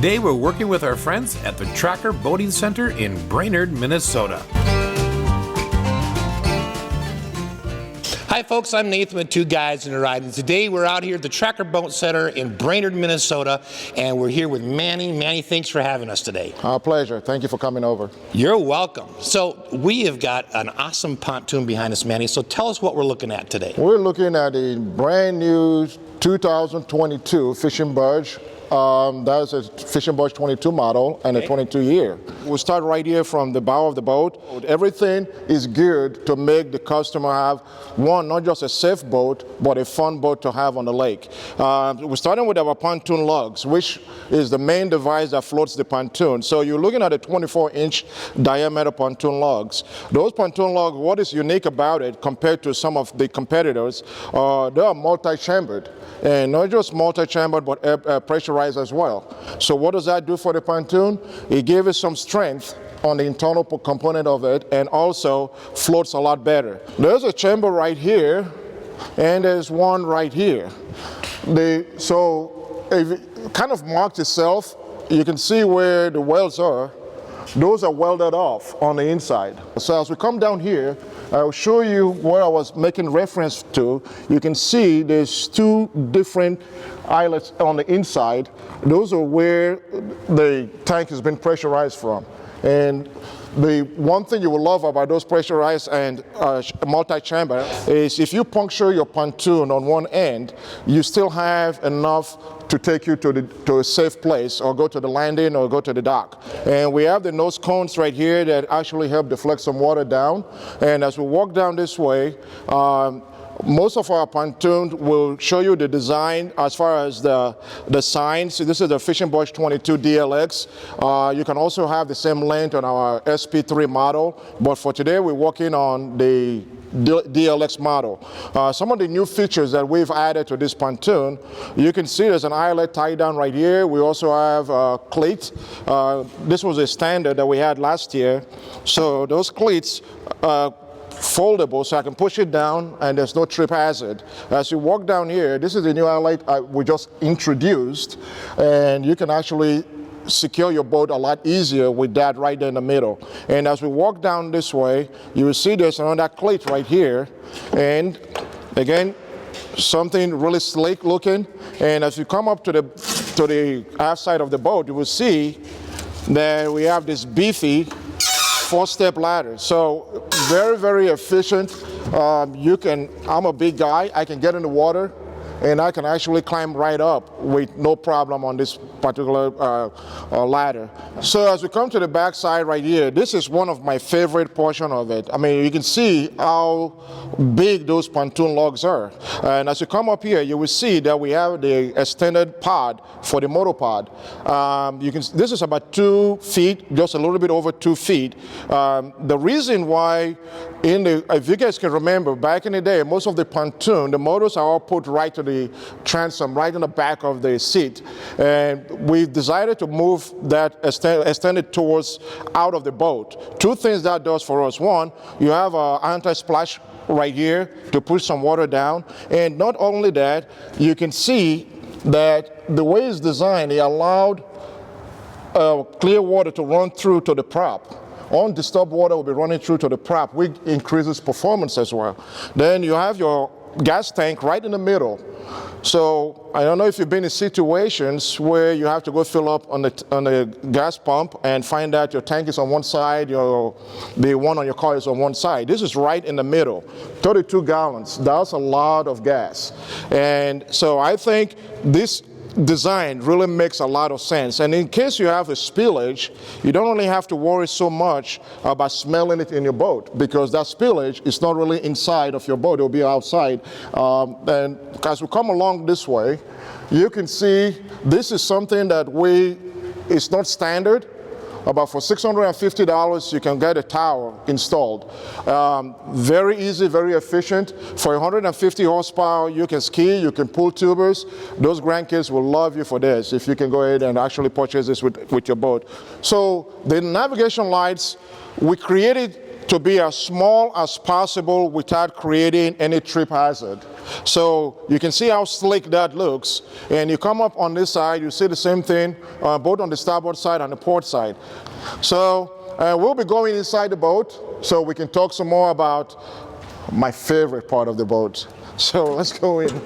Today we're working with our friends at the Tracker Boating Center in Brainerd, Minnesota. Hi folks, I'm Nathan with Two Guys in a Ride, and today we're out here at the Tracker Boat Center in Brainerd, Minnesota, and we're here with Manny. Manny, thanks for having us today. Our pleasure. Thank you for coming over. You're welcome. So we have got an awesome pontoon behind us, Manny, so tell us what we're looking at today. We're looking at a brand new 2022 Fishin Barge. That's a Fishin Barge 22 model and a 22 year. We'll start right here from the bow of the boat. Everything is geared to make the customer have, one, not just a safe boat, but a fun boat to have on the lake. We're starting with our pontoon lugs, which is the main device that floats the pontoon. So you're looking at a 24-inch diameter pontoon lugs. Those pontoon lugs, what is unique about it compared to some of the competitors, they are multi-chambered. And not just multi-chambered, but pressurized as well. So what does that do for the pontoon? It gives it some strength on the internal component of it, and also floats a lot better. There's a chamber right here, and there's one right here. So it kind of marks itself. You can see where the welds are. Those are welded off on the inside. So as we come down here, I'll show you what I was making reference to. You can see there's two different eyelets on the inside. Those are where the tank has been pressurized from. And the one thing you will love about those pressurized and multi-chamber is if you puncture your pontoon on one end, you still have enough to take you to a safe place, or go to the landing, or go to the dock. And we have the nose cones right here that actually help deflect some water down. And as we walk down this way, most of our pontoons will show you the design as far as the signs. So this is the Fishin Barge 22 DLX. You can also have the same length on our SP3 model, but for today we're working on the DLX model. Some of the new features that we've added to this pontoon, you can see there's an eyelet tied down right here. We also have cleats. This was a standard that we had last year. So those cleats foldable, so I can push it down and there's no trip hazard. As you walk down here, this is the new eyelet we just introduced, and you can actually secure your boat a lot easier with that right there in the middle. And as we walk down this way, you will see there's another cleat right here, and again, something really sleek looking. And as you come up to the aft side of the boat, you will see that we have this beefy 4-step ladder. So very, very efficient. I'm a big guy. I can get in the water and I can actually climb right up with no problem on this particular ladder. So as we come to the back side right here, this is one of my favorite portion of it. I mean, you can see how big those pontoon logs are. And as you come up here, you will see that we have the extended pod for the motor pod. This is about 2 feet, just a little bit over 2 feet. The reason why, if you guys can remember, back in the day, most of the pontoon, the motors are all put right to the transom, right in the back of the seat. And we decided to move that extended towards out of the boat. 2 things that does for us. One, you have an anti-splash right here to push some water down. And not only that, you can see that the way it's designed, it allowed clear water to run through to the prop. Undisturbed water will be running through to the prop, which increases performance as well. Then you have your gas tank right in the middle. So I don't know if you've been in situations where you have to go fill up on the gas pump and find out your tank is on one side, the one on your car is on one side. This is right in the middle, 32 gallons. That's a lot of gas. And so I think this design really makes a lot of sense. And in case you have a spillage, you don't only have to worry so much about smelling it in your boat, because that spillage is not really inside of your boat, it'll be outside. And as we come along this way, you can see this is something that it's not standard. About for $650, you can get a tower installed. Very easy, very efficient. For 150 horsepower, you can ski, you can pull tubers. Those grandkids will love you for this if you can go ahead and actually purchase this with your boat. So the navigation lights, we created to be as small as possible without creating any trip hazard. So you can see how slick that looks, and you come up on this side, you see the same thing both on the starboard side and the port side. So we'll be going inside the boat so we can talk some more about my favorite part of the boat. So let's go in.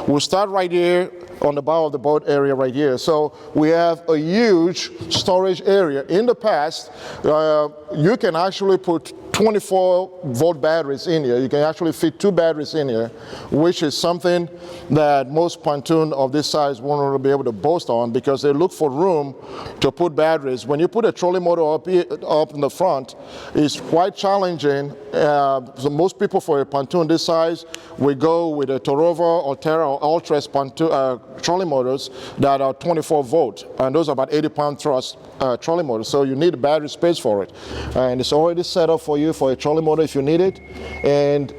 We'll start right here on the bow of the boat area right here. So we have a huge storage area. In the past, you can actually put 24-volt batteries in here. You can actually fit 2 batteries in here, which is something that most pontoon of this size won't really be able to boast on because they look for room to put batteries. When you put a trolley motor up in the front, it's quite challenging. So most people for a pontoon this size, we go with a Torova or Terra or Ultras pontoon, trolley motors that are 24-volt, and those are about 80-pound thrust trolley motors. So you need battery space for it, and it's already set up for you for a trolley motor if you need it, and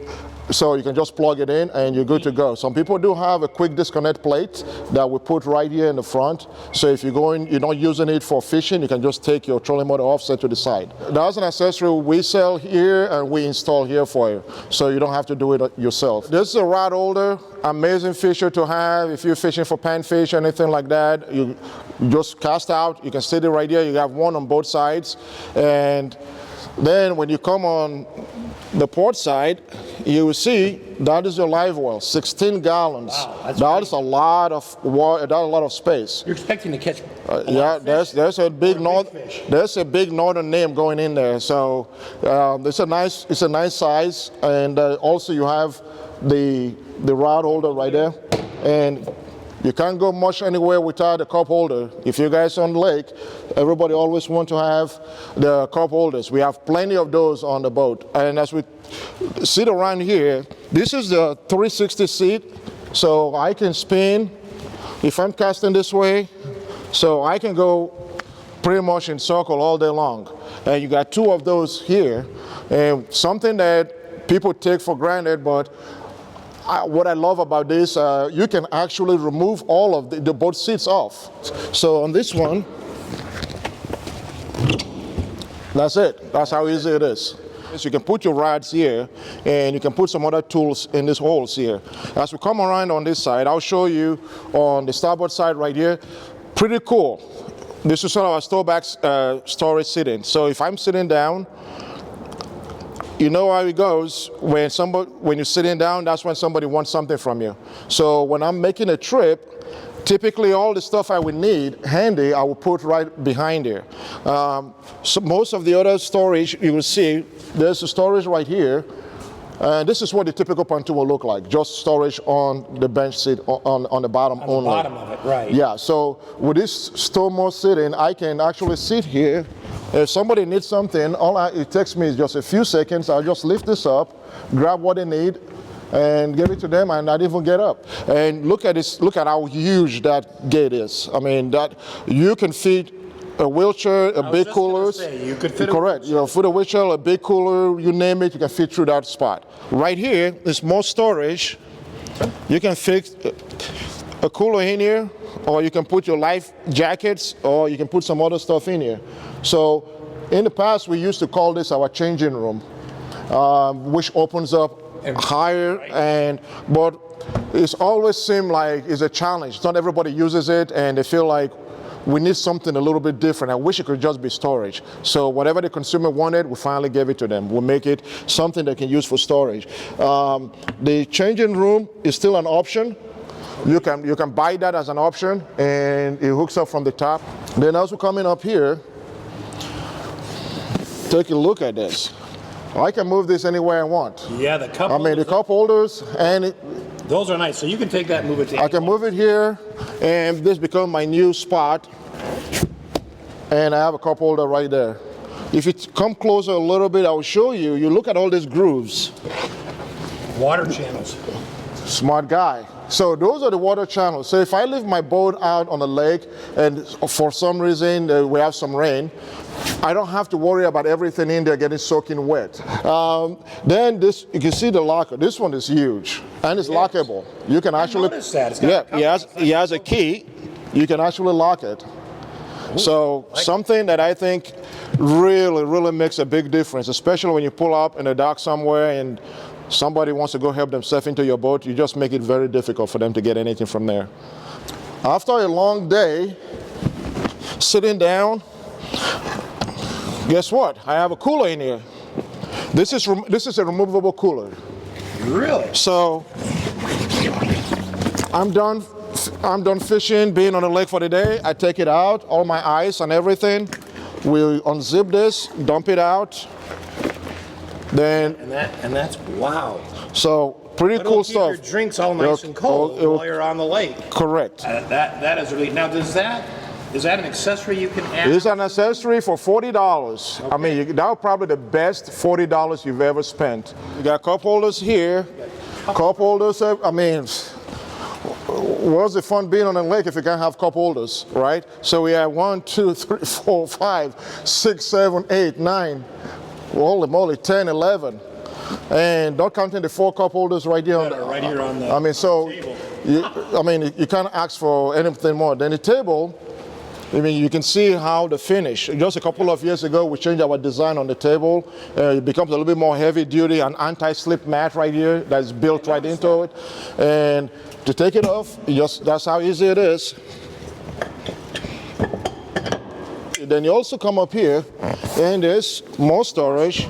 so you can just plug it in and you're good to go. Some people do have a quick disconnect plate that we put right here in the front, so if you're not using it for fishing, you can just take your trolley motor offset to the side. That's an accessory we sell here and we install here for you, so you don't have to do it yourself. This is a rod holder, amazing feature to have if you're fishing for panfish or anything like that. You just cast out, you can sit it right here, you have one on both sides, and then when you come on the port side, you will see that is your live well, 16 gallons. Wow, that is a lot of water, that's a lot of space. You're expecting to catch yeah, there's a big northern name going in there. So it's a nice size, and also you have the rod holder right there, and you can't go much anywhere without a cup holder. If you guys on the lake, everybody always want to have the cup holders. We have plenty of those on the boat. And as we sit around here, this is the 360 seat, so I can spin if I'm casting this way, so I can go pretty much in circle all day long. And you got 2 of those here, and something that people take for granted, but what I love about this, you can actually remove all of the boat seats off. So on this one, that's it. That's how easy it is. So you can put your rods here, and you can put some other tools in these holes here. As we come around on this side, I'll show you on the starboard side right here. Pretty cool. This is sort of a stowback storage sitting. So if I'm sitting down, you know how it goes. When you're sitting down, that's when somebody wants something from you. So when I'm making a trip, typically all the stuff I would need handy, I will put right behind here. So most of the other storage you will see, there's a storage right here. And this is what the typical pontoon will look like, just storage on the bench seat on the bottom only. On the bottom of it, right. Yeah, so with this STOW MORE sitting, I can actually sit here. If somebody needs something, it takes me just a few seconds. I'll just lift this up, grab what they need, and give it to them, and not even get up. And look at this, look at how huge that gate is. I mean, that you can fit a wheelchair, a big cooler. You could fit correct. You know, fit a wheelchair, a big cooler, you name it, you can fit through that spot. Right here is more storage. You can fit a cooler in here, or you can put your life jackets, or you can put some other stuff in here. So in the past, we used to call this our changing room, which opens up higher, but it's always seemed like it's a challenge. Not everybody uses it, and they feel like we need something a little bit different. I wish it could just be storage. So whatever the consumer wanted, we finally gave it to them. We'll make it something they can use for storage. The changing room is still an option. You can buy that as an option, and it hooks up from the top. Then as we're coming up here, take a look at this. I can move this anywhere I want. Yeah, the cup. I mean, the cup holders, and those are nice. So you can take that and move it to. I can move it here, and this becomes my new spot. And I have a cup holder right there. If you come closer a little bit, I will show you. You look at all these grooves. Water channels. Smart guy. So those are the water channels. So if I leave my boat out on the lake and for some reason we have some rain, I don't have to worry about everything in there getting soaking wet. Then this, you can see the locker. This one is huge and it's lockable. You can actually, he has a key. You can actually lock it. Ooh, so something that I think really makes a big difference, especially when you pull up in the dock somewhere and somebody wants to go help themselves into your boat. You just make it very difficult for them to get anything from there. After a long day, sitting down, guess what? I have a cooler in here. This is a removable cooler. Really? So I'm done fishing, being on the lake for the day. I take it out, all my ice and everything. We unzip this, dump it out. Then and that's wow. So pretty cool stuff. Keep your drinks all nice and cold while you're on the lake. Correct. That is really. Now, is that an accessory you can add? It's an accessory for $40. Okay. I mean, that was probably the best $40 you've ever spent. You got cup holders here, cup holders. I mean, what's the fun being on the lake if you can't have cup holders, right? So we have 1, 2, 3, 4, 5, 6, 7, 8, 9, holy moly, 10, 11. And don't count in the 4 cup holders right here on the, right here on the, I mean, so table. You can't ask for anything more. Then the table, I mean, you can see how the finish. Just a couple of years ago, we changed our design on the table. It becomes a little bit more heavy duty, an anti-slip mat right here that's built right into it. And to take it off, that's how easy it is. Then you also come up here, and there's more storage.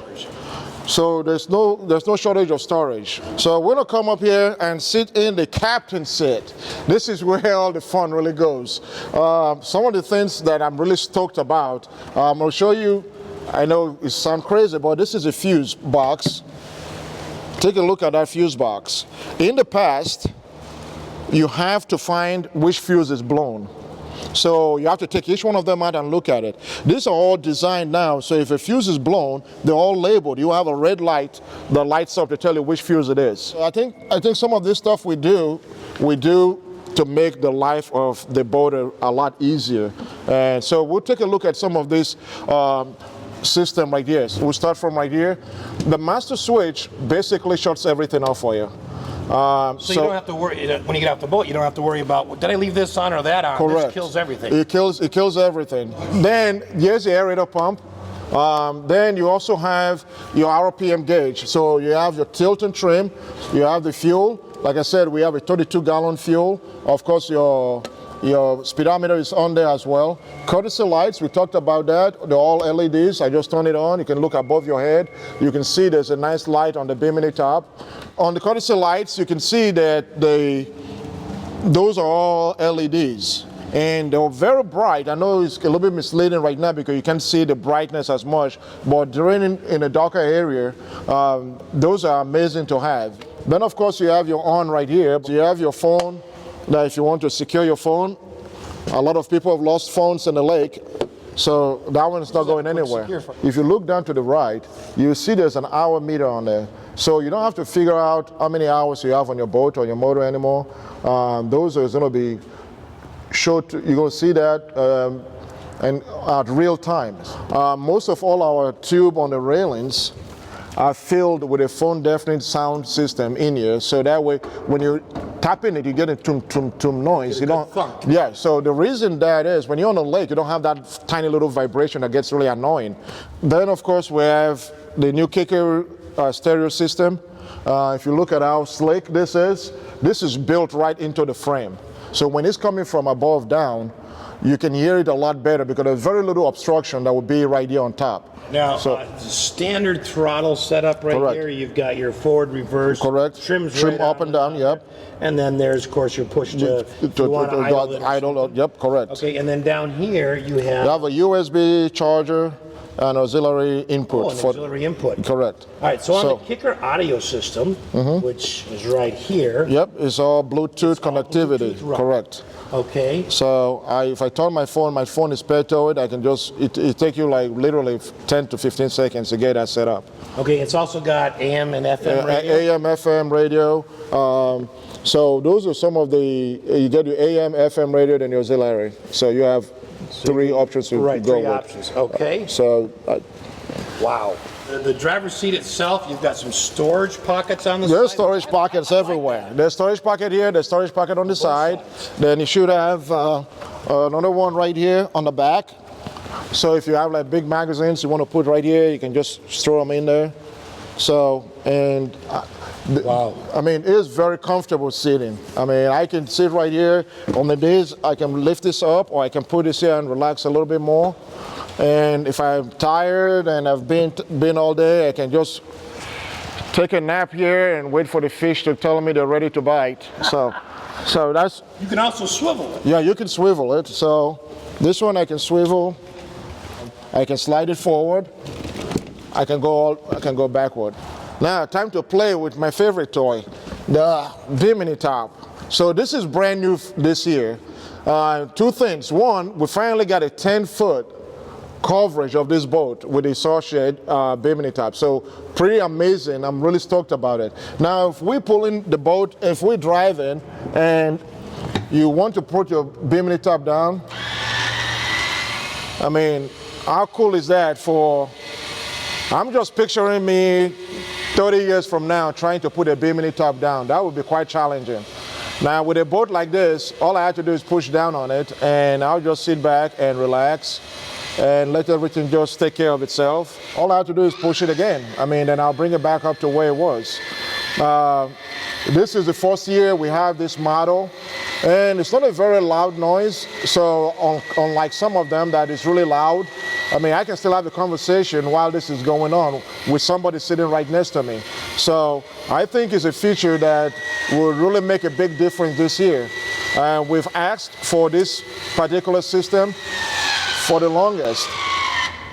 So there's no shortage of storage. So we're gonna come up here and sit in the captain's seat. This is where all the fun really goes. Some of the things that I'm really stoked about, I'm gonna show you. I know it sounds crazy, but this is a fuse box. Take a look at that fuse box. In the past, you have to find which fuse is blown. So you have to take each one of them out and look at it. These are all designed now, so if a fuse is blown, they're all labeled. You have a red light that lights up to tell you which fuse it is. So I think some of this stuff we do to make the life of the boat a lot easier. And so we'll take a look at some of this system right here. So we'll start from right here. The master switch basically shuts everything off for you. So you don't have to worry, when you get off the boat, you don't have to worry about, did I leave this on or that on? Correct. This kills everything. It kills everything. Then here's the aerator pump. Then you also have your RPM gauge. So you have your tilt and trim, you have the fuel. Like I said, we have a 32-gallon fuel. Of course, your speedometer is on there as well. Courtesy lights, we talked about that. They're all LEDs. I just turn it on. You can look above your head. You can see there's a nice light on the Bimini top. On the courtesy lights, you can see that those are all LEDs. And they're very bright. I know it's a little bit misleading right now because you can't see the brightness as much, but in a darker area, those are amazing to have. Then of course you have your on right here. You have your phone. Now, if you want to secure your phone, a lot of people have lost phones in the lake, so that one's not going anywhere. If you look down to the right, you see there's an hour meter on there. So you don't have to figure out how many hours you have on your boat or your motor anymore. Those are going to be showed. You're going to see that and at real time. Most of all our tube on the railings are filled with a phone deafening sound system in here, so that way when you tap in it, you get a tum noise. You don't. Funk. Yeah. So the reason that is, when you're on the lake, you don't have that tiny little vibration that gets really annoying. Then of course we have the new kicker stereo system. If you look at how slick this is built right into the frame. So when it's coming from above down, you can hear it a lot better because there's very little obstruction that will be right here on top. Now, standard throttle setup right Correct. here. You've got your forward, reverse, Correct. trim right up and down. Yep. And then there's, of course, your push to idle. Yep. Correct. Okay, and then down here you have a USB charger and auxiliary input. Auxiliary input. Correct. All right, so on the kicker audio system, which is right here. Yep, it's all Bluetooth connectivity. Bluetooth, right. Correct. Okay. So if I turn my phone is paired to it. I can just, it take you like literally 10 to 15 seconds to get that set up. Okay, it's also got AM and FM radio. AM, FM radio. So those are some of you get your AM, FM radio, then your auxiliary. So you have three options to go with. Three options, okay. So. Wow. The driver's seat itself, you've got some storage pockets on the side. There's storage pockets everywhere. There's storage pocket here, there's storage pocket on the side. Then you should have another one right here on the back. So if you have like big magazines you want to put right here, you can just throw them in there. So, and Wow. I mean, it is very comfortable sitting. I mean, I can sit right here. On the days I can lift this up, or I can put this here and relax a little bit more. And if I'm tired and I've been all day, I can just take a nap here and wait for the fish to tell me they're ready to bite. So that's. You can also swivel it. Yeah, you can swivel it. So this one I can swivel. I can slide it forward. I can go backward. Now, time to play with my favorite toy, the Bimini top. So this is brand new this year. Two things. One, we finally got a 10-foot coverage of this boat with a saw shed Bimini top. So pretty amazing. I'm really stoked about it. Now, if we pull in the boat, if we're driving and you want to put your Bimini top down, I mean, how cool is that for, I'm just picturing me 30 years from now trying to put a Bimini top down. That would be quite challenging. Now with a boat like this, all I have to do is push down on it and I'll just sit back and relax and let everything just take care of itself. All I have to do is push it again. I mean, then I'll bring it back up to where it was. This is the first year we have this model, and it's not a very loud noise. So unlike some of them that is really loud, I mean, I can still have a conversation while this is going on with somebody sitting right next to me. So I think it's a feature that will really make a big difference this year. We've asked for this particular system for the longest.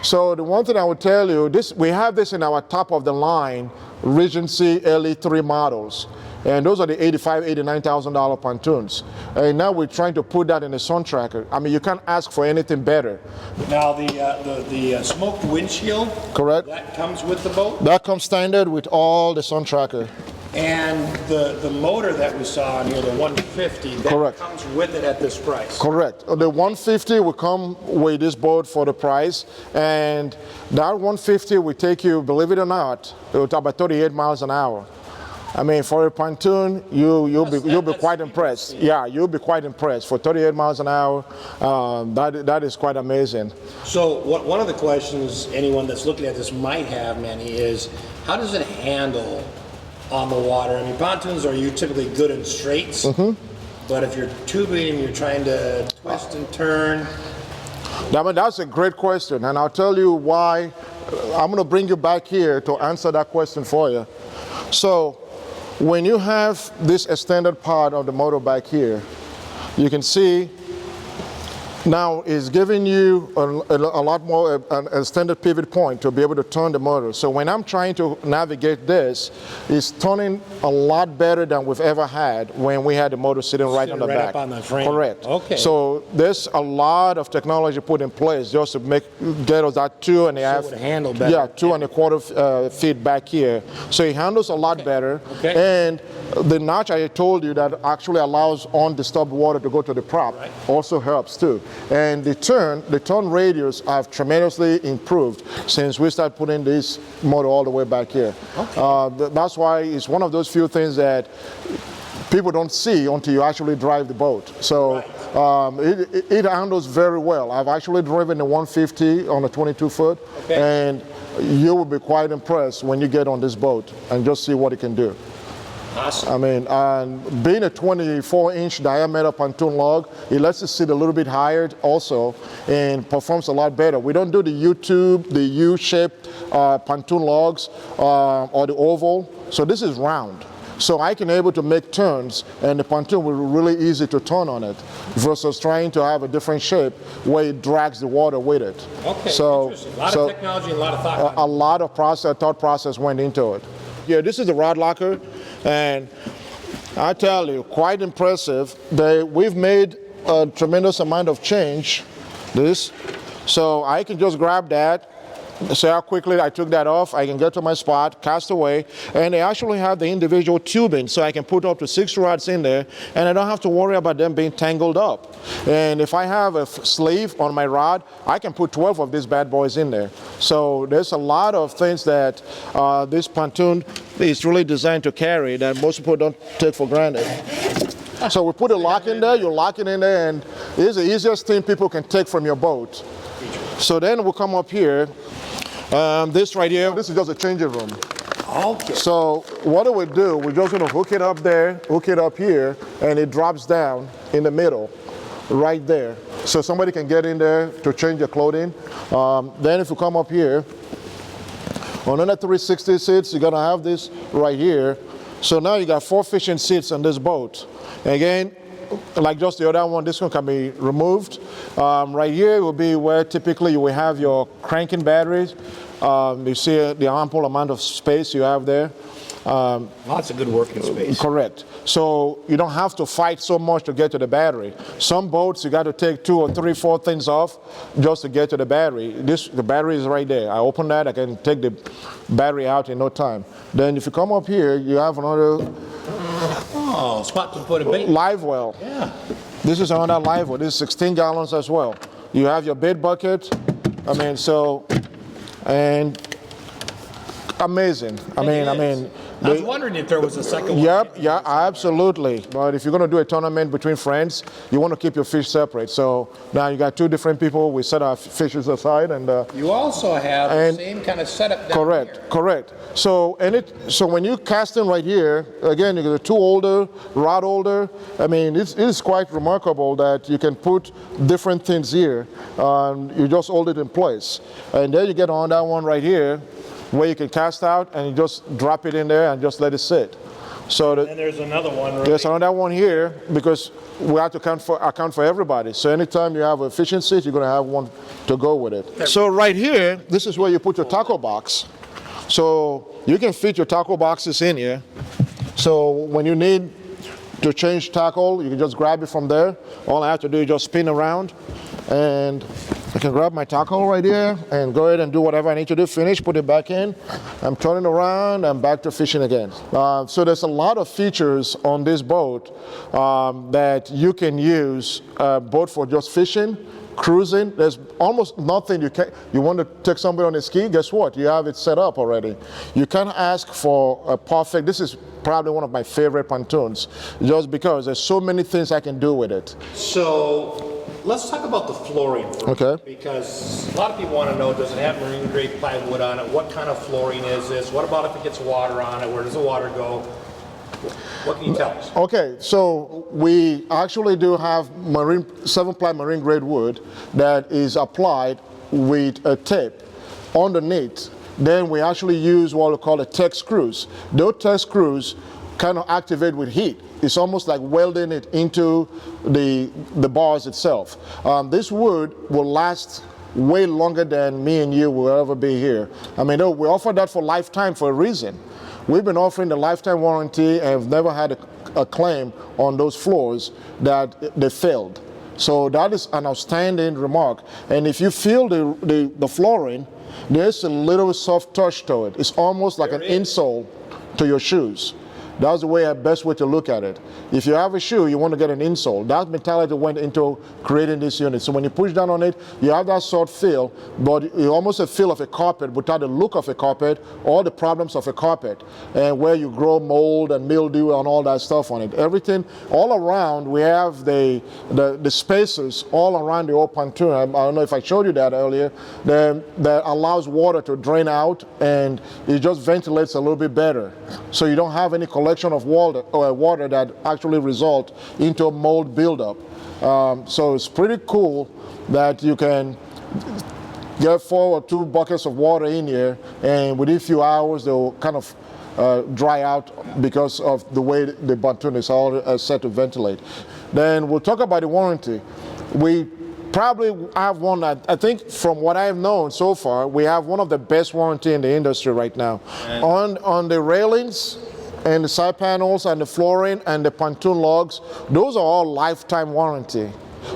So the one thing I would tell you, we have this in our top of the line Regency LE3 models. And those are the $85,000, $89,000 pontoons. And now we're trying to put that in the sun tracker. I mean, you can't ask for anything better. Now the smoked windshield, correct? That comes with the boat? That comes standard with all the sun tracker. And the motor that we saw on here, the 150, that correct. Comes with it at this price? Correct. The 150 will come with this boat for the price. And that 150 will take you, believe it or not, it will talk about 38 miles an hour. I mean, for a pontoon, you'll be quite impressed. Yeah, you'll be quite impressed. For 38 miles an hour, that is quite amazing. So one of the questions anyone that's looking at this might have, Manny, is how does it handle on the water? I mean, pontoons are typically good in straights, but if you're tubing and you're trying to twist and turn. I mean, that's a great question, and I'll tell you why. I'm going to bring you back here to answer that question for you. So, when you have this extended part of the motor back here, you can see now it's giving you a lot more an extended pivot point to be able to turn the motor. So when I'm trying to navigate this, it's turning a lot better than we've ever had when we had the motor sitting right on the back. Up on the frame. Correct. Okay. So there's a lot of technology put in place just to get us that 2.5. So it would handle better. Yeah, 2.25 feet back here. So it handles a lot better. Okay. And the notch I told you that actually allows undisturbed water to go to the prop also helps too. And the turn radius have tremendously improved since we started putting this motor all the way back here. Okay. That's why it's one of those few things that people don't see until you actually drive the boat. So it handles very well. I've actually driven the 150 on a 22-foot, and you will be quite impressed when you get on this boat and just see what it can do. Awesome. I mean, being a 24-inch diameter pontoon log, it lets it sit a little bit higher also and performs a lot better. We don't do the U-tube, the U-shaped pontoon logs or the oval. So this is round. So I can able to make turns, and the pontoon will be really easy to turn on it versus trying to have a different shape where it drags the water with it. Okay, so, interesting. A lot of technology, a lot of thought. A lot of thought process went into it. Yeah, this is the rod locker, and I tell you, quite impressive. We've made a tremendous amount of change. So I can just grab that. See how quickly I took that off. I can get to my spot, cast away, and they actually have the individual tubing, so I can put up to 6 rods in there, and I don't have to worry about them being tangled up. And if I have a sleeve on my rod, I can put 12 of these bad boys in there. So there's a lot of things that this pontoon is really designed to carry that most people don't take for granted. So we put a lock in there, you lock it in there, and it's the easiest thing people can take from your boat. So then we'll come up here. This right here, this is just a changing room. Okay. So what it would do, we're just gonna hook it up there, hook it up here, and it drops down in the middle, right there. So somebody can get in there to change their clothing. Then if you come up here, on another 360 seats, you're gonna have this right here. So now you got 4 fishing seats on this boat. Again, like just the other one, this one can be removed. Right here will be where typically you will have your cranking batteries. You see the ample amount of space you have there. Lots of good working space. Correct. So you don't have to fight so much to get to the battery. Some boats you got to take 2 or 3, 4 things off just to get to the battery. The battery is right there. I open that, I can take the battery out in no time. Then if you come up here, you have another spot to put a bait. live well. Yeah. This is another live well. This is 16 gallons as well. You have your bait bucket. I mean, so, and amazing. I mean. I was wondering if there was a second one. Yep, yeah, absolutely. But if you're going to do a tournament between friends, you want to keep your fish separate. So now you got 2 different people. We set our fishes aside, and you also have the same kind of setup down here. Correct. So so when you cast in right here, again, you get a 2 holder, rod holder. I mean, it is quite remarkable that you can put different things here. You just hold it in place, and then you get on that one right here, where you can cast out and you just drop it in there and just let it sit. So and there's another one. Right? There's another one here because we have to account for everybody. So anytime you have a fishing seat, you're going to have one to go with it. So right here, this is where you put your tackle box. So you can fit your tackle boxes in here. So when you need to change tackle, you can just grab it from there. All I have to do is just spin around, and I can grab my tackle right here and go ahead and do whatever I need to do, finish, put it back in. I'm turning around, I'm back to fishing again. So there's a lot of features on this boat that you can use, both for just fishing, cruising. There's almost nothing you want to take somebody on a ski, guess what? You have it set up already. You can't ask for a perfect, this is probably one of my favorite pontoons, just because there's so many things I can do with it. So let's talk about the flooring first, okay. Because a lot of people want to know, does it have marine grade plywood on it? What kind of flooring is this? What about if it gets water on it? Where does the water go? What can you tell us? Okay, so we actually do have 7-ply marine grade wood that is applied with a tape underneath. Then we actually use what we call a tech screws. Those tech screws kind of activate with heat. It's almost like welding it into the bars itself. This wood will last way longer than me and you will ever be here. I mean, we offer that for lifetime for a reason. We've been offering the lifetime warranty and have never had a claim on those floors that they failed. So that is an outstanding remark. And if you feel the flooring, there's a little soft touch to it. It's almost like an insole to your shoes. That's the best way to look at it. If you have a shoe, you want to get an insole. That mentality went into creating this unit. So when you push down on it, you have that soft feel, but you almost a feel of a carpet without the look of a carpet or the problems of a carpet, and where you grow mold and mildew and all that stuff on it. Everything all around, we have the spacers all around the old pontoon. I don't know if I showed you that earlier, that allows water to drain out, and it just ventilates a little bit better. So you don't have any collection of water that actually result into a mold buildup. So it's pretty cool that you can get 4 or 2 buckets of water in here, and within a few hours they'll kind of dry out because of the way the pontoon is all set to ventilate. Then we'll talk about the warranty. We probably have one that, I think from what I have known so far, we have one of the best warranty in the industry right now. On the railings and the side panels and the flooring and the pontoon logs, those are all lifetime warranty.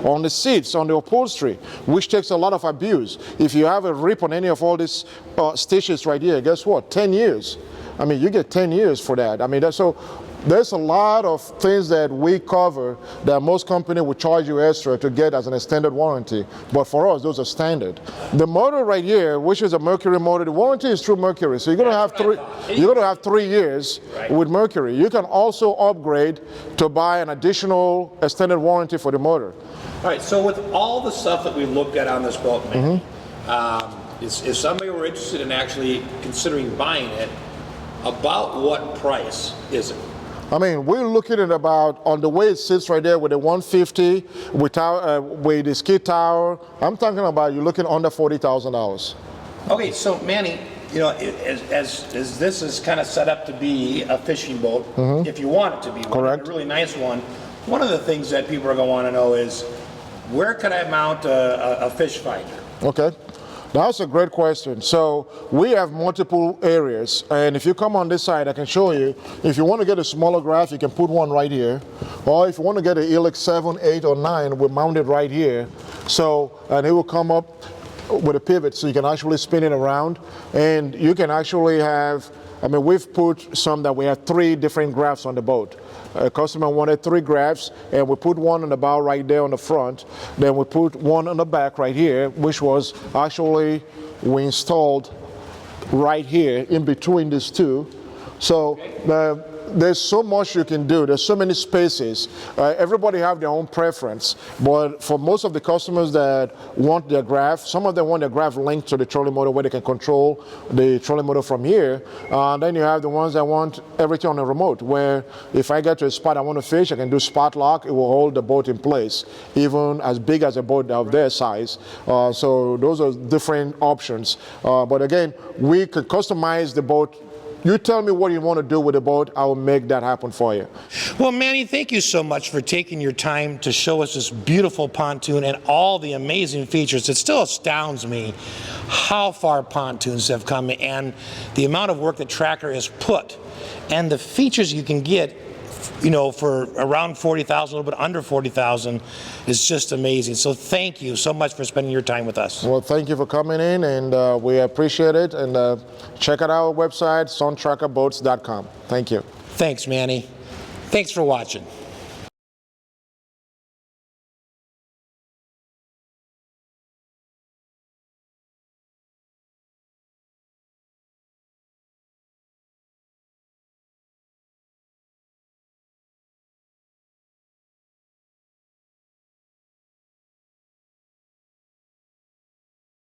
On the seats, on the upholstery, which takes a lot of abuse. If you have a rip on any of all these stitches right here, guess what? 10 years. I mean, you get 10 years for that. I mean, there's a lot of things that we cover that most companies would charge you extra to get as an extended warranty. But for us, those are standard. The motor right here, which is a Mercury motor, the warranty is through Mercury. So you're going to have 3 years with Mercury. You can also upgrade to buy an additional extended warranty for the motor. All right, so with all the stuff that we looked at on this boat, man, If somebody were interested in actually considering buying it, about what price is it? I mean, we're looking at about, on the way it sits right there with the 150, with the ski tower, I'm talking about you're looking under $40,000. Okay, so Manny, you know, as this is kind of set up to be a fishing boat, if you want it to be one, Correct. a really nice one, one of the things that people are going to want to know is, where can I mount a fish finder? Okay, that's a great question. So we have multiple areas, and if you come on this side, I can show you. If you want to get a smaller graph, you can put one right here, or if you want to get an ELX 7, 8, or 9, we mount it right here. So, and it will come up with a pivot, so you can actually spin it around, and you can actually have, I mean, we've put some that we have 3 different graphs on the boat. A customer wanted 3 graphs, and we put one on the bow right there on the front. Then we put one on the back right here, which was actually we installed right here in between these two. So there's so much you can do. There's so many spaces. Everybody have their own preference, but for most of the customers that want their graph, some of them want their graph linked to the trolling motor where they can control the trolling motor from here. Then you have the ones that want everything on a remote, where if I get to a spot I want to fish, I can do spot lock. It will hold the boat in place, even as big as a boat of their size. So those are different options. But again, we could customize the boat. You tell me what you want to do with the boat, I will make that happen for you. Well, Manny, thank you so much for taking your time to show us this beautiful pontoon and all the amazing features. It still astounds me how far pontoons have come and the amount of work that Tracker has put and the features you can get, you know, for around 40,000, a little bit under 40,000 is just amazing. So thank you so much for spending your time with us. Well, thank you for coming in, and we appreciate it. And check out our website, suntrackerboats.com. Thank you. Thanks, Manny. Thanks for watching.